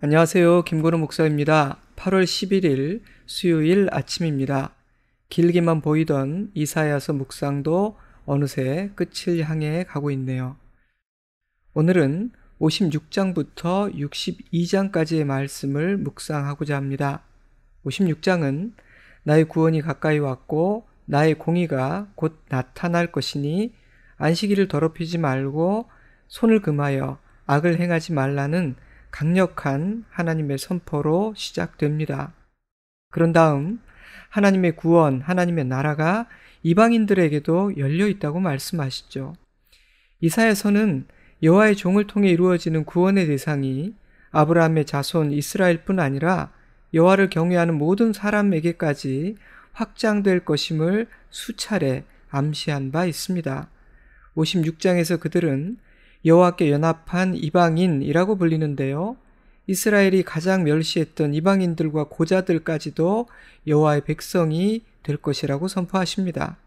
안녕하세요. 김건우 목사입니다. 8월 11일 수요일 아침입니다. 길게만 보이던 이사야서 묵상도 어느새 끝을 향해 가고 있네요. 오늘은 56장부터 62장까지의 말씀을 묵상하고자 합니다. 56장은 나의 구원이 가까이 왔고 나의 공의가 곧 나타날 것이니 안식일을 더럽히지 말고 손을 금하여 악을 행하지 말라는 강력한 하나님의 선포로 시작됩니다. 그런 다음 하나님의 구원, 하나님의 나라가 이방인들에게도 열려 있다고 말씀하시죠. 이사야서는 여호와의 종을 통해 이루어지는 구원의 대상이 아브라함의 자손 이스라엘뿐 아니라 여호와를 경외하는 모든 사람에게까지 확장될 것임을 수차례 암시한 바 있습니다. 56장에서 그들은 여호와께 연합한 이방인이라고 불리는데요. 이스라엘이 가장 멸시했던 이방인들과 고자들까지도 여호와의 백성이 될 것이라고 선포하십니다.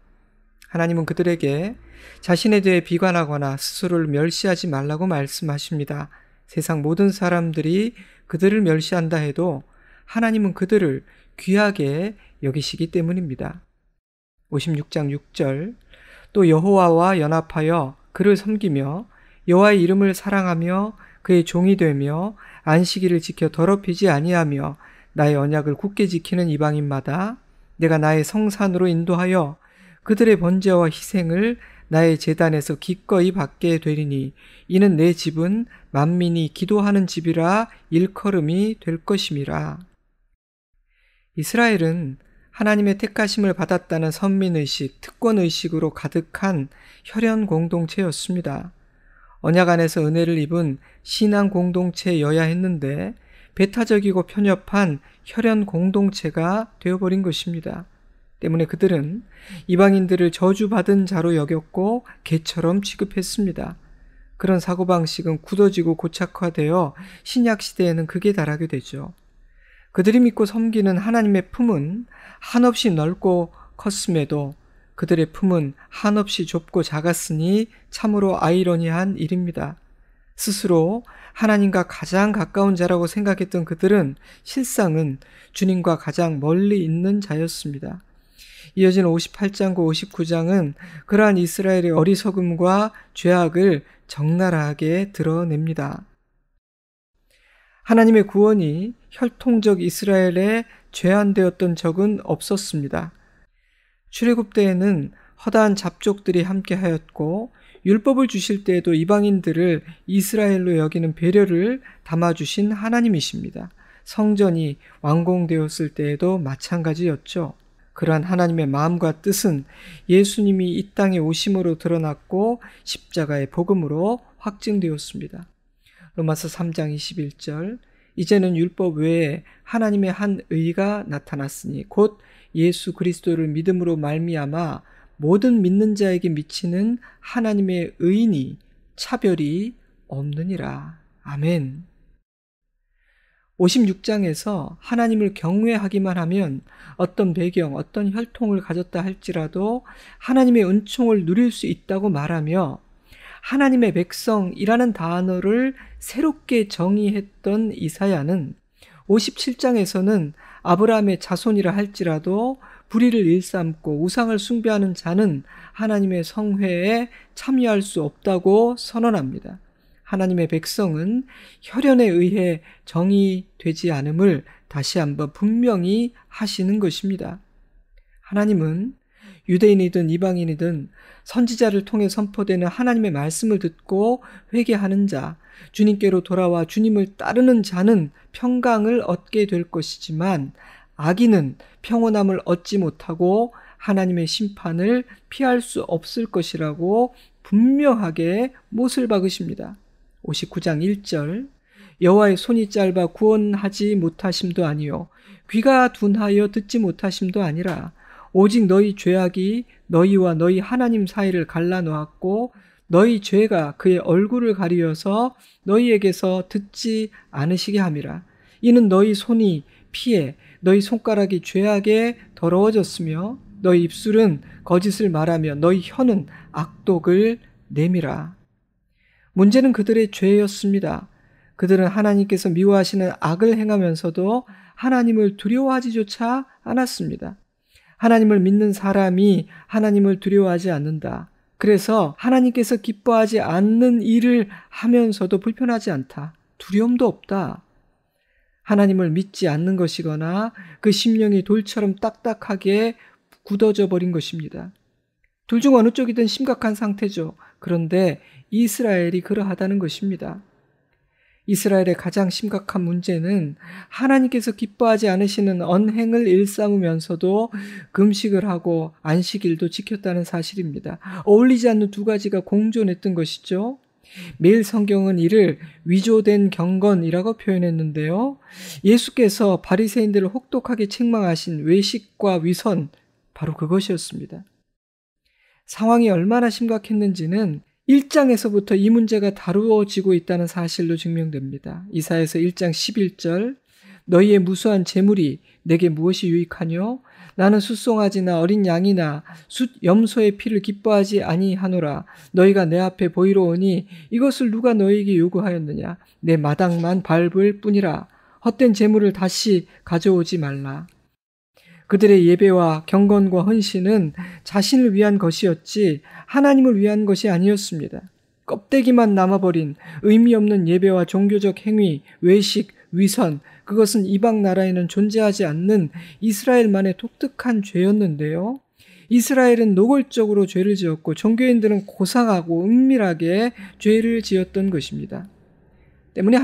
하나님은 그들에게 자신에 대해 비관하거나 스스로를 멸시하지 말라고 말씀하십니다. 세상 모든 사람들이 그들을 멸시한다 해도 하나님은 그들을 귀하게 여기시기 때문입니다. 56장 6절 또 여호와와 연합하여 그를 섬기며 여호와의 이름을 사랑하며 그의 종이 되며 안식일을 지켜 더럽히지 아니하며 나의 언약을 굳게 지키는 이방인마다 내가 나의 성산으로 인도하여 그들의 번제와 희생을 나의 제단에서 기꺼이 받게 되리니 이는 내 집은 만민이 기도하는 집이라 일컬음이 될 것임이라. 이스라엘은 하나님의 택하심을 받았다는 선민의식, 특권의식으로 가득한 혈연 공동체였습니다. 언약 안에서 은혜를 입은 신앙 공동체여야 했는데 배타적이고 편협한 혈연 공동체가 되어버린 것입니다. 때문에 그들은 이방인들을 저주받은 자로 여겼고 개처럼 취급했습니다. 그런 사고방식은 굳어지고 고착화되어 신약시대에는 극에 달하게 되죠. 그들이 믿고 섬기는 하나님의 품은 한없이 넓고 컸음에도 그들의 품은 한없이 좁고 작았으니 참으로 아이러니한 일입니다. 스스로 하나님과 가장 가까운 자라고 생각했던 그들은 실상은 주님과 가장 멀리 있는 자였습니다. 이어지는 58장과 59장은 그러한 이스라엘의 어리석음과 죄악을 적나라하게 드러냅니다. 하나님의 구원이 혈통적 이스라엘에 제한되었던 적은 없었습니다. 출애굽 때에는 허다한 잡족들이 함께하였고 율법을 주실 때에도 이방인들을 이스라엘로 여기는 배려를 담아주신 하나님이십니다. 성전이 완공되었을 때에도 마찬가지였죠. 그러한 하나님의 마음과 뜻은 예수님이 이 땅에 오심으로 드러났고 십자가의 복음으로 확증되었습니다. 로마서 3장 21절 이제는 율법 외에 하나님의 한 의가 나타났으니 곧 예수 그리스도를 믿음으로 말미암아 모든 믿는 자에게 미치는 하나님의 의니 차별이 없느니라. 아멘. 56장에서 하나님을 경외하기만 하면 어떤 배경, 어떤 혈통을 가졌다 할지라도 하나님의 은총을 누릴 수 있다고 말하며 하나님의 백성이라는 단어를 새롭게 정의했던 이사야는 57장에서는 아브라함의 자손이라 할지라도 불의를 일삼고 우상을 숭배하는 자는 하나님의 성회에 참여할 수 없다고 선언합니다. 하나님의 백성은 혈연에 의해 정의되지 않음을 다시 한번 분명히 하시는 것입니다. 하나님은 유대인이든 이방인이든 선지자를 통해 선포되는 하나님의 말씀을 듣고 회개하는 자, 주님께로 돌아와 주님을 따르는 자는 평강을 얻게 될 것이지만 악인은 평온함을 얻지 못하고 하나님의 심판을 피할 수 없을 것이라고 분명하게 못을 박으십니다. 59장 1절 여호와의 손이 짧아 구원하지 못하심도 아니요 귀가 둔하여 듣지 못하심도 아니라 오직 너희 죄악이 너희와 너희 하나님 사이를 갈라놓았고 너희 죄가 그의 얼굴을 가리어서 너희에게서 듣지 않으시게 함이라. 이는 너희 손이 피해 너희 손가락이 죄악에 더러워졌으며 너희 입술은 거짓을 말하며 너희 혀는 악독을 내밀어. 문제는 그들의 죄였습니다. 그들은 하나님께서 미워하시는 악을 행하면서도 하나님을 두려워하지조차 않았습니다. 하나님을 믿는 사람이 하나님을 두려워하지 않는다. 그래서 하나님께서 기뻐하지 않는 일을 하면서도 불편하지 않다. 두려움도 없다. 하나님을 믿지 않는 것이거나 그 심령이 돌처럼 딱딱하게 굳어져 버린 것입니다. 둘 중 어느 쪽이든 심각한 상태죠. 그런데 이스라엘이 그러하다는 것입니다. 이스라엘의 가장 심각한 문제는 하나님께서 기뻐하지 않으시는 언행을 일삼으면서도 금식을 하고 안식일도 지켰다는 사실입니다. 어울리지 않는 두 가지가 공존했던 것이죠. 매일 성경은 이를 위조된 경건이라고 표현했는데요. 예수께서 바리새인들을 혹독하게 책망하신 외식과 위선, 바로 그것이었습니다. 상황이 얼마나 심각했는지는 1장에서부터 이 문제가 다루어지고 있다는 사실로 증명됩니다. 이사야서 1장 11절, 너희의 무수한 재물이 내게 무엇이 유익하뇨? 나는 숫송아지나 어린 양이나 숫 염소의 피를 기뻐하지 아니하노라. 너희가 내 앞에 보이러 오니 이것을 누가 너희에게 요구하였느냐? 내 마당만 밟을 뿐이라. 헛된 재물을 다시 가져오지 말라. 그들의 예배와 경건과 헌신은 자신을 위한 것이었지 하나님을 위한 것이 아니었습니다. 껍데기만 남아버린 의미 없는 예배와 종교적 행위, 외식, 위선, 그것은 이방 나라에는 존재하지 않는 이스라엘만의 독특한 죄였는데요. 이스라엘은 노골적으로 죄를 지었고 종교인들은 고상하고 은밀하게 죄를 지었던 것입니다. 때문에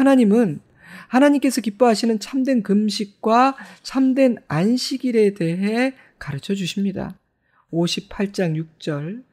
하나님께서 기뻐하시는 참된 금식과 참된 안식일에 대해 가르쳐 주십니다. 58장 6절,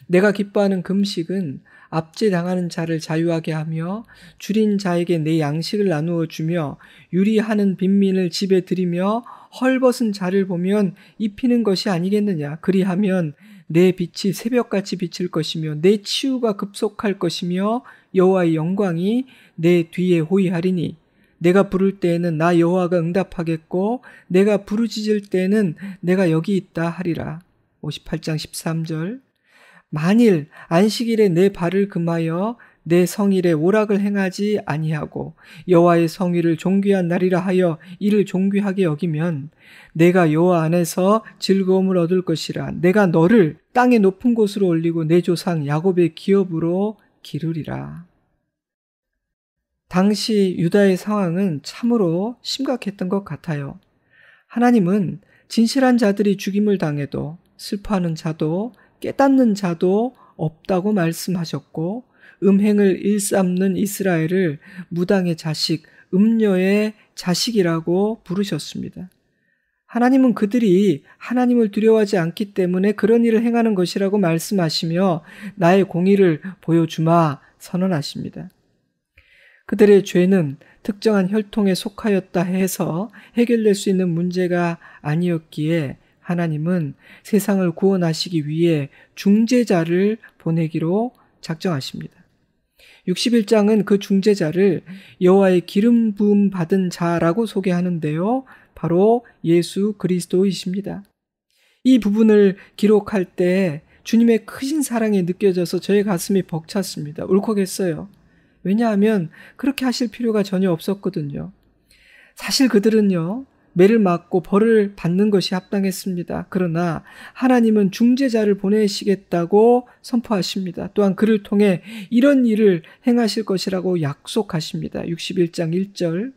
내가 기뻐하는 금식은 압제당하는 자를 자유하게 하며 줄인 자에게 내 양식을 나누어 주며 유리하는 빈민을 집에 들이며 헐벗은 자를 보면 입히는 것이 아니겠느냐. 그리하면 내 빛이 새벽같이 비칠 것이며 내 치유가 급속할 것이며 여호와의 영광이 내 뒤에 호위하리니 내가 부를 때에는 나 여호와가 응답하겠고 내가 부르짖을 때에는 내가 여기 있다 하리라. 58장 13절, 만일 안식일에 내 발을 금하여 내 성일에 오락을 행하지 아니하고 여호와의 성일을 존귀한 날이라 하여 이를 존귀하게 여기면 내가 여호와 안에서 즐거움을 얻을 것이라. 내가 너를 땅의 높은 곳으로 올리고 내 조상 야곱의 기업으로 기르리라. 당시 유다의 상황은 참으로 심각했던 것 같아요. 하나님은 진실한 자들이 죽임을 당해도 슬퍼하는 자도 깨닫는 자도 없다고 말씀하셨고 음행을 일삼는 이스라엘을 무당의 자식, 음녀의 자식이라고 부르셨습니다. 하나님은 그들이 하나님을 두려워하지 않기 때문에 그런 일을 행하는 것이라고 말씀하시며 나의 공의를 보여주마 선언하십니다. 그들의 죄는 특정한 혈통에 속하였다 해서 해결될 수 있는 문제가 아니었기에 하나님은 세상을 구원하시기 위해 중재자를 보내기로 작정하십니다. 61장은 그 중재자를 여호와의 기름 부음 받은 자라고 소개하는데요. 바로 예수 그리스도이십니다. 이 부분을 기록할 때 주님의 크신 사랑이 느껴져서 저의 가슴이 벅찼습니다. 울컥했어요. 왜냐하면 그렇게 하실 필요가 전혀 없었거든요. 사실 그들은요, 매를 맞고 벌을 받는 것이 합당했습니다. 그러나 하나님은 중재자를 보내시겠다고 선포하십니다. 또한 그를 통해 이런 일을 행하실 것이라고 약속하십니다. 61장 1절,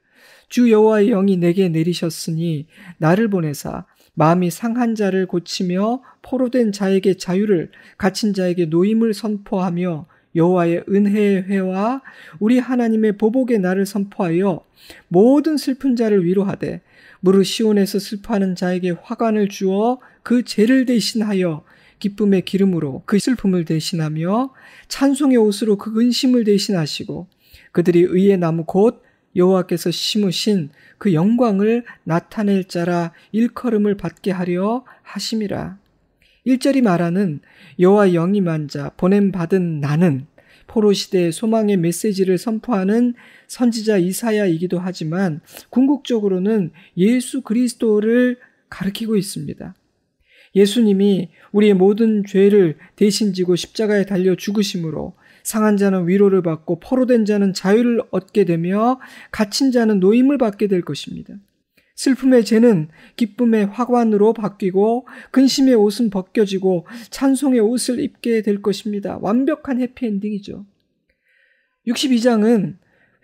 주 여호와의 영이 내게 내리셨으니 나를 보내사 마음이 상한 자를 고치며 포로된 자에게 자유를, 갇힌 자에게 노임을 선포하며 여호와의 은혜의 회와 우리 하나님의 보복의 날을 선포하여 모든 슬픈 자를 위로하되 무릇 시온에서 슬퍼하는 자에게 화관을 주어 그 죄를 대신하여 기쁨의 기름으로 그 슬픔을 대신하며 찬송의 옷으로 그 근심을 대신하시고 그들이 의의 나무 곧 여호와께서 심으신 그 영광을 나타낼 자라 일컬음을 받게 하려 하심이라. 1절이 말하는 여호와 영이 임한 자, 보냄받은 나는 포로시대의 소망의 메시지를 선포하는 선지자 이사야이기도 하지만 궁극적으로는 예수 그리스도를 가리키고 있습니다. 예수님이 우리의 모든 죄를 대신 지고 십자가에 달려 죽으심으로 상한 자는 위로를 받고 포로된 자는 자유를 얻게 되며 갇힌 자는 노임을 받게 될 것입니다. 슬픔의 죄는 기쁨의 화관으로 바뀌고 근심의 옷은 벗겨지고 찬송의 옷을 입게 될 것입니다. 완벽한 해피엔딩이죠. 62장은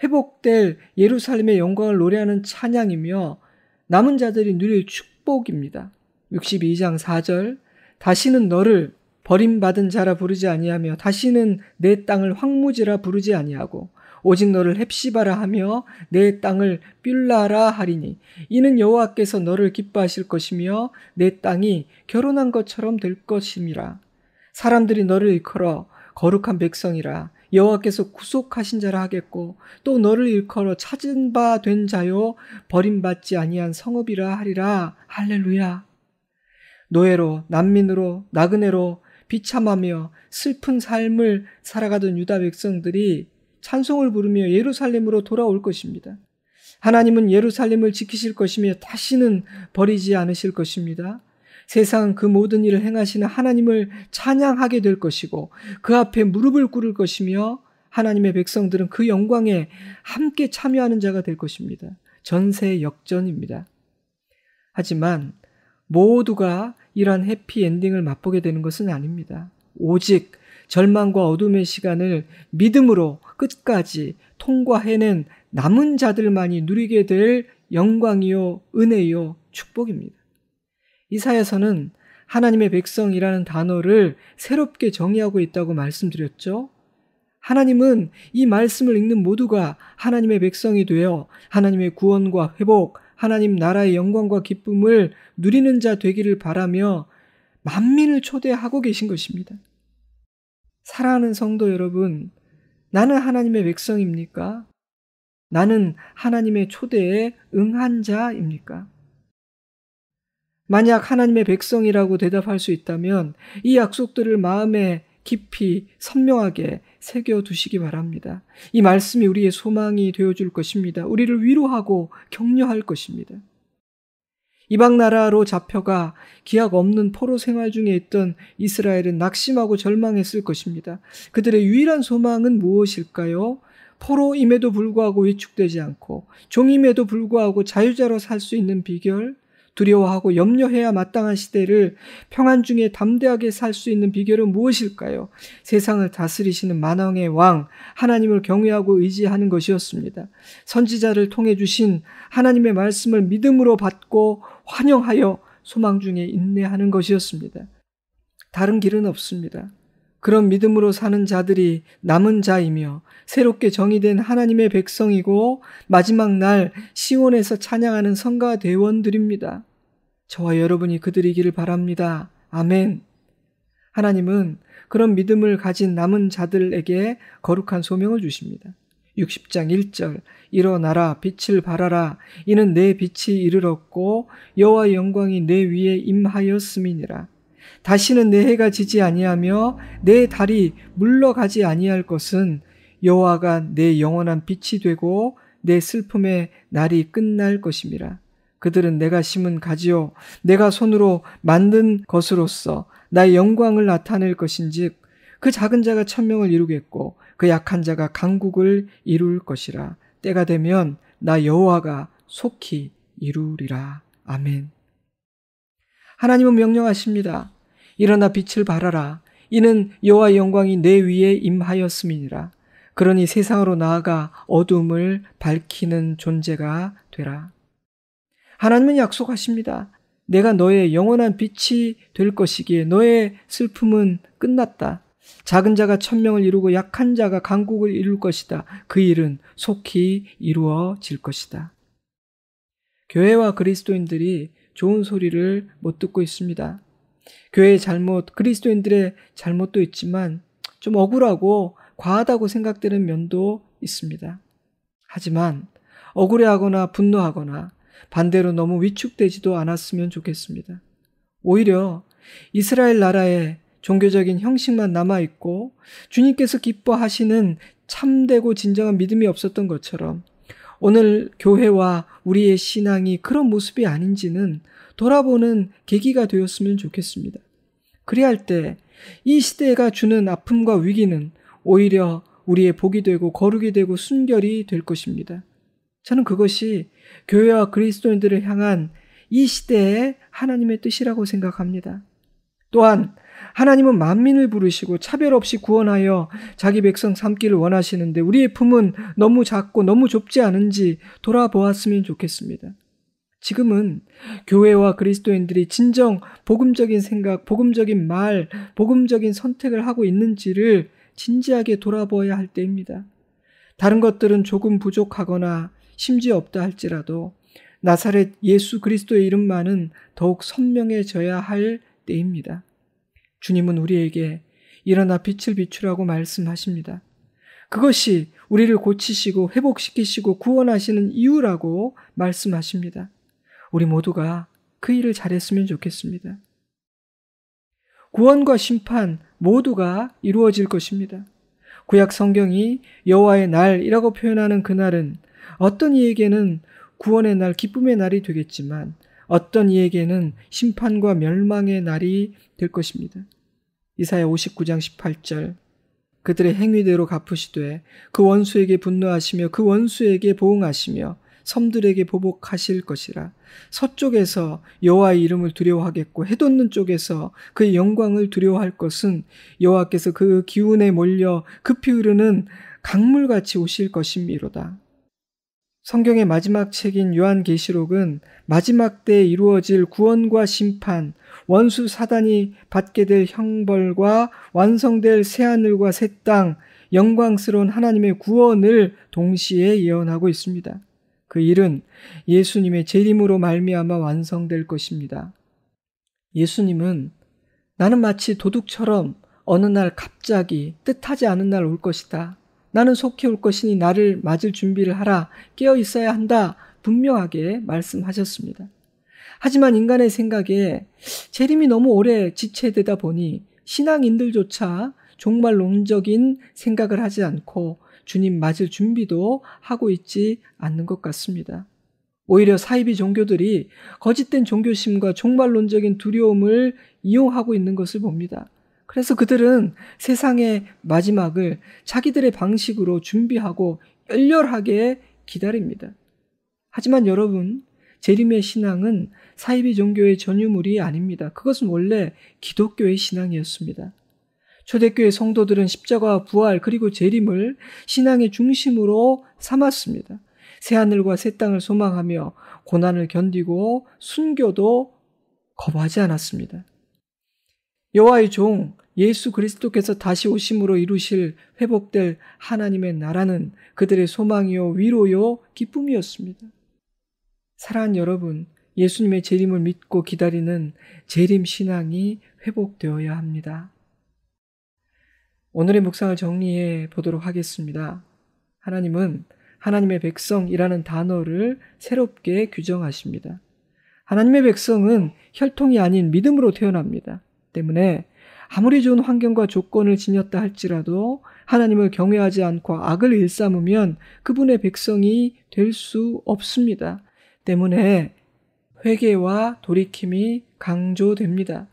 회복될 예루살렘의 영광을 노래하는 찬양이며 남은 자들이 누릴 축복입니다. 62장 4절 다시는 너를 버림받은 자라 부르지 아니하며 다시는 내 땅을 황무지라 부르지 아니하고 오직 너를 헵시바라 하며 내 땅을 뷸라라 하리니 이는 여호와께서 너를 기뻐하실 것이며 내 땅이 결혼한 것처럼 될 것임이라. 사람들이 너를 일컬어 거룩한 백성이라 여호와께서 구속하신 자라 하겠고 또 너를 일컬어 찾은 바 된 자요 버림받지 아니한 성읍이라 하리라. 할렐루야. 노예로 난민으로 나그네로 비참하며 슬픈 삶을 살아가던 유다 백성들이 찬송을 부르며 예루살렘으로 돌아올 것입니다. 하나님은 예루살렘을 지키실 것이며 다시는 버리지 않으실 것입니다. 세상은 그 모든 일을 행하시는 하나님을 찬양하게 될 것이고 그 앞에 무릎을 꿇을 것이며 하나님의 백성들은 그 영광에 함께 참여하는 자가 될 것입니다. 전세 역전입니다. 하지만 모두가 이러한 해피엔딩을 맛보게 되는 것은 아닙니다. 오직 절망과 어둠의 시간을 믿음으로 끝까지 통과해낸 남은 자들만이 누리게 될 영광이요 은혜요 축복입니다. 이사야서는 하나님의 백성이라는 단어를 새롭게 정의하고 있다고 말씀드렸죠. 하나님은 이 말씀을 읽는 모두가 하나님의 백성이 되어 하나님의 구원과 회복, 하나님 나라의 영광과 기쁨을 누리는 자 되기를 바라며 만민을 초대하고 계신 것입니다. 사랑하는 성도 여러분, 나는 하나님의 백성입니까? 나는 하나님의 초대에 응한 자입니까? 만약 하나님의 백성이라고 대답할 수 있다면 이 약속들을 마음에 깊이 선명하게 새겨두시기 바랍니다. 이 말씀이 우리의 소망이 되어줄 것입니다. 우리를 위로하고 격려할 것입니다. 이방 나라로 잡혀가 기약 없는 포로 생활 중에 있던 이스라엘은 낙심하고 절망했을 것입니다. 그들의 유일한 소망은 무엇일까요? 포로임에도 불구하고 위축되지 않고 종임에도 불구하고 자유자로 살 수 있는 비결, 두려워하고 염려해야 마땅한 시대를 평안 중에 담대하게 살 수 있는 비결은 무엇일까요? 세상을 다스리시는 만왕의 왕 하나님을 경외하고 의지하는 것이었습니다. 선지자를 통해 주신 하나님의 말씀을 믿음으로 받고 환영하여 소망 중에 인내하는 것이었습니다. 다른 길은 없습니다. 그런 믿음으로 사는 자들이 남은 자이며 새롭게 정의된 하나님의 백성이고 마지막 날 시온에서 찬양하는 성가 대원들입니다. 저와 여러분이 그들이기를 바랍니다. 아멘. 하나님은 그런 믿음을 가진 남은 자들에게 거룩한 소명을 주십니다. 60장 1절 일어나라 빛을 발하라 이는 내 빛이 이르렀고 여호와의 영광이 내 위에 임하였음이니라. 다시는 내 해가 지지 아니하며 내 달이 물러가지 아니할 것은 여호와가 내 영원한 빛이 되고 내 슬픔의 날이 끝날 것임이라. 그들은 내가 심은 가지요 내가 손으로 만든 것으로서 나의 영광을 나타낼 것인즉 그 작은 자가 천명을 이루겠고 그 약한 자가 강국을 이룰 것이라. 때가 되면 나 여호와가 속히 이루리라. 아멘. 하나님은 명령하십니다. 일어나 빛을 발하라. 이는 여호와의 영광이 내 위에 임하였음이니라. 그러니 세상으로 나아가 어둠을 밝히는 존재가 되라. 하나님은 약속하십니다. 내가 너의 영원한 빛이 될 것이기에 너의 슬픔은 끝났다. 작은 자가 천명을 이루고 약한 자가 강국을 이룰 것이다. 그 일은 속히 이루어질 것이다. 교회와 그리스도인들이 좋은 소리를 못 듣고 있습니다. 교회의 잘못, 그리스도인들의 잘못도 있지만 좀 억울하고 과하다고 생각되는 면도 있습니다. 하지만 억울해하거나 분노하거나 반대로 너무 위축되지도 않았으면 좋겠습니다. 오히려 이스라엘 나라에 종교적인 형식만 남아있고 주님께서 기뻐하시는 참되고 진정한 믿음이 없었던 것처럼 오늘 교회와 우리의 신앙이 그런 모습이 아닌지는 돌아보는 계기가 되었으면 좋겠습니다. 그리할 때 이 시대가 주는 아픔과 위기는 오히려 우리의 복이 되고 거룩이 되고 순결이 될 것입니다. 저는 그것이 교회와 그리스도인들을 향한 이 시대의 하나님의 뜻이라고 생각합니다. 또한 하나님은 만민을 부르시고 차별 없이 구원하여 자기 백성 삼기를 원하시는데 우리의 품은 너무 작고 너무 좁지 않은지 돌아보았으면 좋겠습니다. 지금은 교회와 그리스도인들이 진정 복음적인 생각, 복음적인 말, 복음적인 선택을 하고 있는지를 진지하게 돌아보아야 할 때입니다. 다른 것들은 조금 부족하거나 심지어 없다 할지라도 나사렛 예수 그리스도의 이름만은 더욱 선명해져야 할 때입니다. 주님은 우리에게 일어나 빛을 비추라고 말씀하십니다. 그것이 우리를 고치시고 회복시키시고 구원하시는 이유라고 말씀하십니다. 우리 모두가 그 일을 잘했으면 좋겠습니다. 구원과 심판 모두가 이루어질 것입니다. 구약 성경이 여호와의 날이라고 표현하는 그날은 어떤 이에게는 구원의 날, 기쁨의 날이 되겠지만 어떤 이에게는 심판과 멸망의 날이 될 것입니다. 이사야 59장 18절 그들의 행위대로 갚으시되 그 원수에게 분노하시며 그 원수에게 보응하시며 섬들에게 보복하실 것이라. 서쪽에서 여호와의 이름을 두려워하겠고 해돋는 쪽에서 그의 영광을 두려워할 것은 여호와께서 그 기운에 몰려 급히 흐르는 강물같이 오실 것임이로다. 성경의 마지막 책인 요한계시록은 마지막 때에 이루어질 구원과 심판, 원수 사단이 받게 될 형벌과 완성될 새하늘과 새 땅, 영광스러운 하나님의 구원을 동시에 예언하고 있습니다. 그 일은 예수님의 재림으로 말미암아 완성될 것입니다. 예수님은 나는 마치 도둑처럼 어느 날 갑자기 뜻하지 않은 날 올 것이다. 나는 속히 올 것이니 나를 맞을 준비를 하라. 깨어 있어야 한다. 분명하게 말씀하셨습니다. 하지만 인간의 생각에 재림이 너무 오래 지체되다 보니 신앙인들조차 종말론적인 생각을 하지 않고 주님 맞을 준비도 하고 있지 않는 것 같습니다. 오히려 사이비 종교들이 거짓된 종교심과 종말론적인 두려움을 이용하고 있는 것을 봅니다. 그래서 그들은 세상의 마지막을 자기들의 방식으로 준비하고 열렬하게 기다립니다. 하지만 여러분, 재림의 신앙은 사이비 종교의 전유물이 아닙니다. 그것은 원래 기독교의 신앙이었습니다. 초대교회 성도들은 십자가와 부활 그리고 재림을 신앙의 중심으로 삼았습니다. 새하늘과 새 땅을 소망하며 고난을 견디고 순교도 거부하지 않았습니다. 여호와의 종 예수 그리스도께서 다시 오심으로 이루실 회복될 하나님의 나라는 그들의 소망이요 위로요 기쁨이었습니다. 사랑하는 여러분, 예수님의 재림을 믿고 기다리는 재림 신앙이 회복되어야 합니다. 오늘의 묵상을 정리해 보도록 하겠습니다. 하나님은 하나님의 백성이라는 단어를 새롭게 규정하십니다. 하나님의 백성은 혈통이 아닌 믿음으로 태어납니다. 때문에 아무리 좋은 환경과 조건을 지녔다 할지라도 하나님을 경외하지 않고 악을 일삼으면 그분의 백성이 될 수 없습니다. 때문에 회개와 돌이킴이 강조됩니다.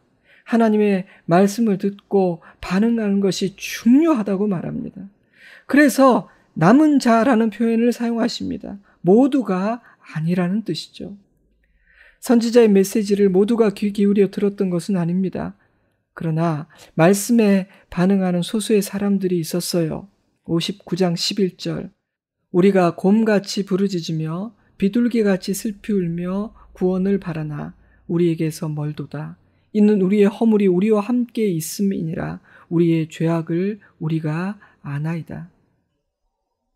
하나님의 말씀을 듣고 반응하는 것이 중요하다고 말합니다. 그래서 남은 자라는 표현을 사용하십니다. 모두가 아니라는 뜻이죠. 선지자의 메시지를 모두가 귀 기울여 들었던 것은 아닙니다. 그러나 말씀에 반응하는 소수의 사람들이 있었어요. 59장 11절 우리가 곰같이 부르짖으며 비둘기같이 슬피 울며 구원을 바라나 우리에게서 멀도다. 이는 우리의 허물이 우리와 함께 있음이니라. 우리의 죄악을 우리가 아나이다.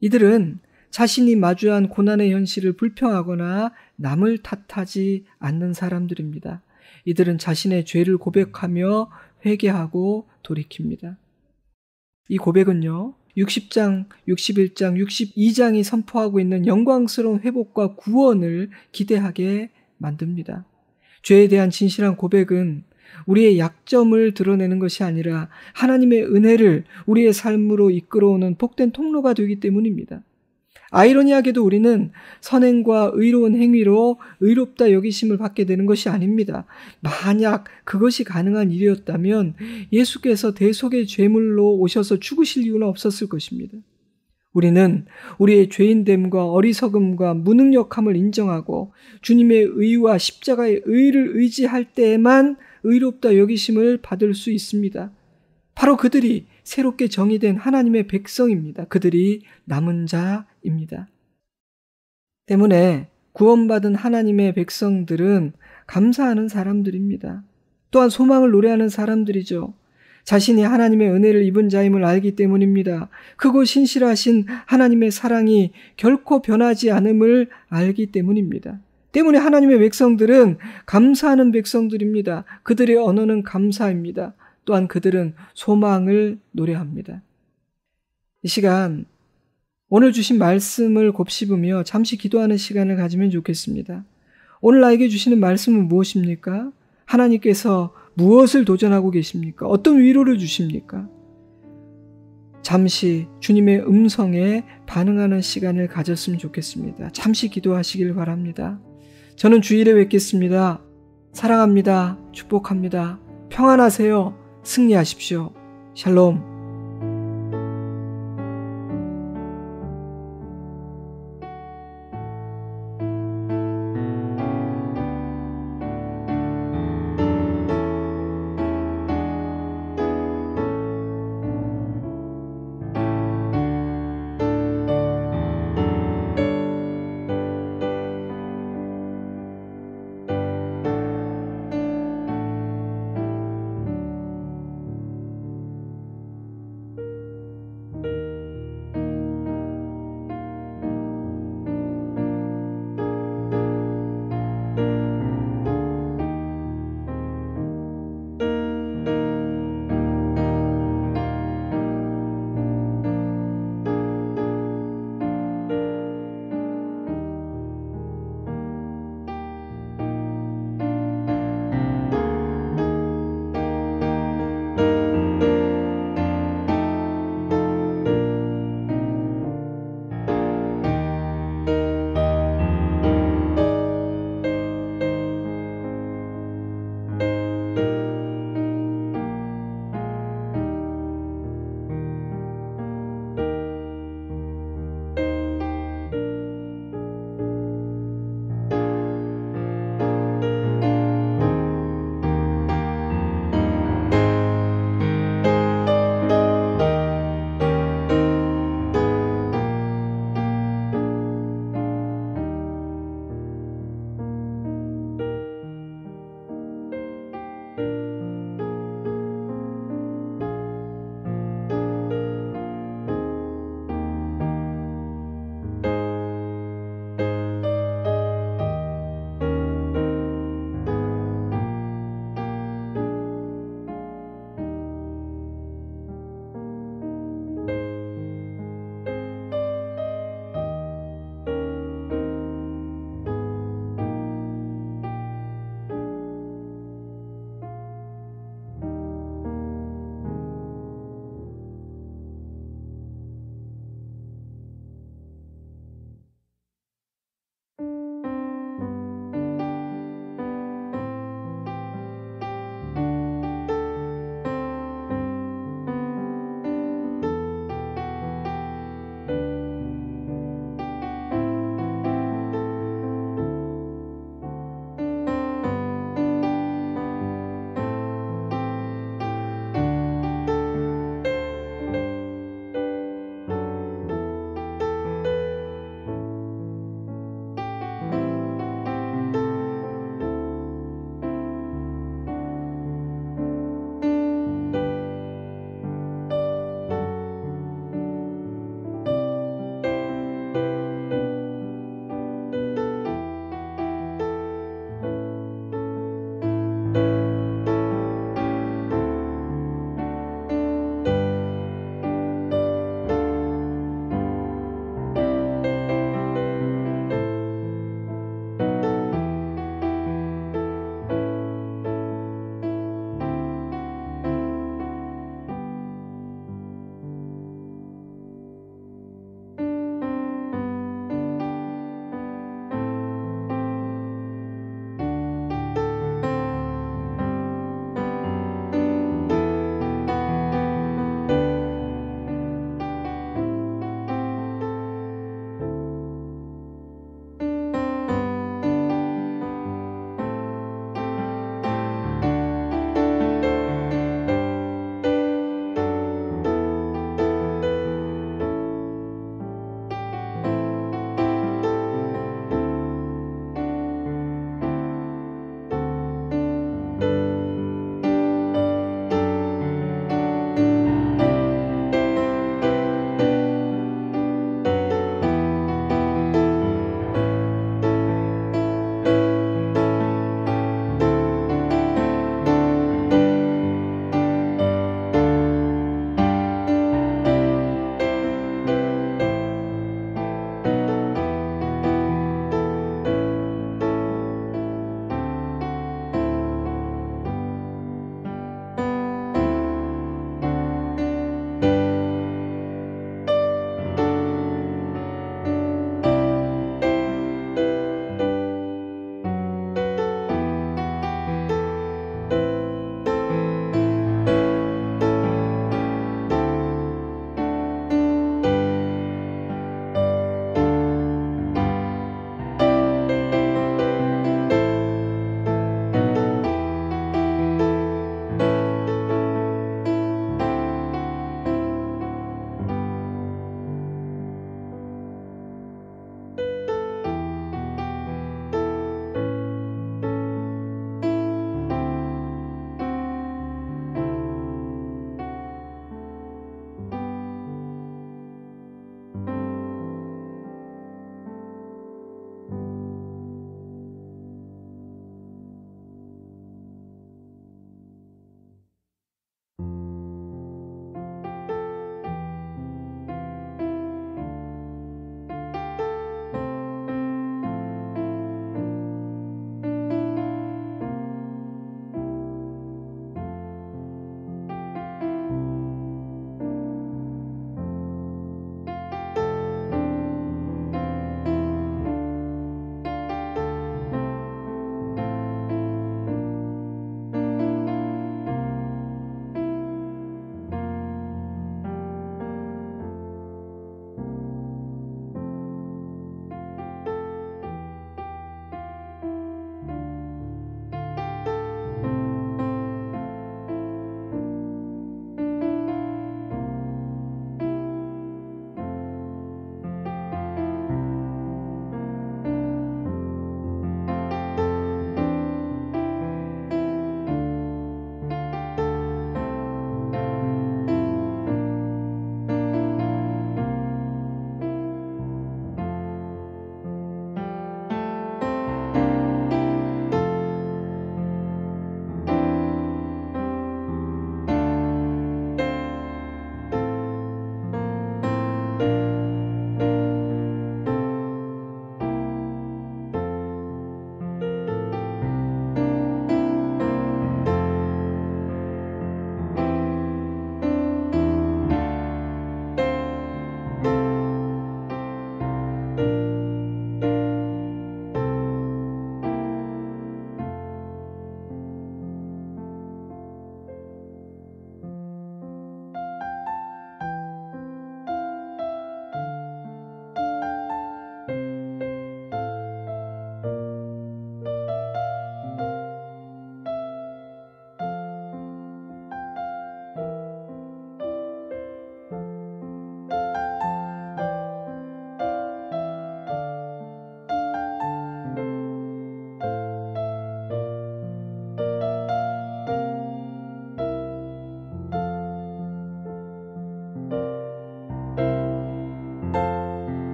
이들은 자신이 마주한 고난의 현실을 불평하거나 남을 탓하지 않는 사람들입니다. 이들은 자신의 죄를 고백하며 회개하고 돌이킵니다. 이 고백은요, 60장, 61장, 62장이 선포하고 있는 영광스러운 회복과 구원을 기대하게 만듭니다. 죄에 대한 진실한 고백은 우리의 약점을 드러내는 것이 아니라 하나님의 은혜를 우리의 삶으로 이끌어오는 복된 통로가 되기 때문입니다. 아이러니하게도 우리는 선행과 의로운 행위로 의롭다 여기심을 받게 되는 것이 아닙니다. 만약 그것이 가능한 일이었다면 예수께서 대속의 제물로 오셔서 죽으실 이유는 없었을 것입니다. 우리는 우리의 죄인됨과 어리석음과 무능력함을 인정하고 주님의 의와 십자가의 의를 의지할 때에만 의롭다 여기심을 받을 수 있습니다. 바로 그들이 새롭게 정의된 하나님의 백성입니다. 그들이 남은 자입니다. 때문에 구원받은 하나님의 백성들은 감사하는 사람들입니다. 또한 소망을 노래하는 사람들이죠. 자신이 하나님의 은혜를 입은 자임을 알기 때문입니다. 크고 신실하신 하나님의 사랑이 결코 변하지 않음을 알기 때문입니다. 때문에 하나님의 백성들은 감사하는 백성들입니다. 그들의 언어는 감사입니다. 또한 그들은 소망을 노래합니다. 이 시간 오늘 주신 말씀을 곱씹으며 잠시 기도하는 시간을 가지면 좋겠습니다. 오늘 나에게 주시는 말씀은 무엇입니까? 하나님께서 무엇을 도전하고 계십니까? 어떤 위로를 주십니까? 잠시 주님의 음성에 반응하는 시간을 가졌으면 좋겠습니다. 잠시 기도하시길 바랍니다. 저는 주일에 뵙겠습니다. 사랑합니다. 축복합니다. 평안하세요. 승리하십시오. 샬롬.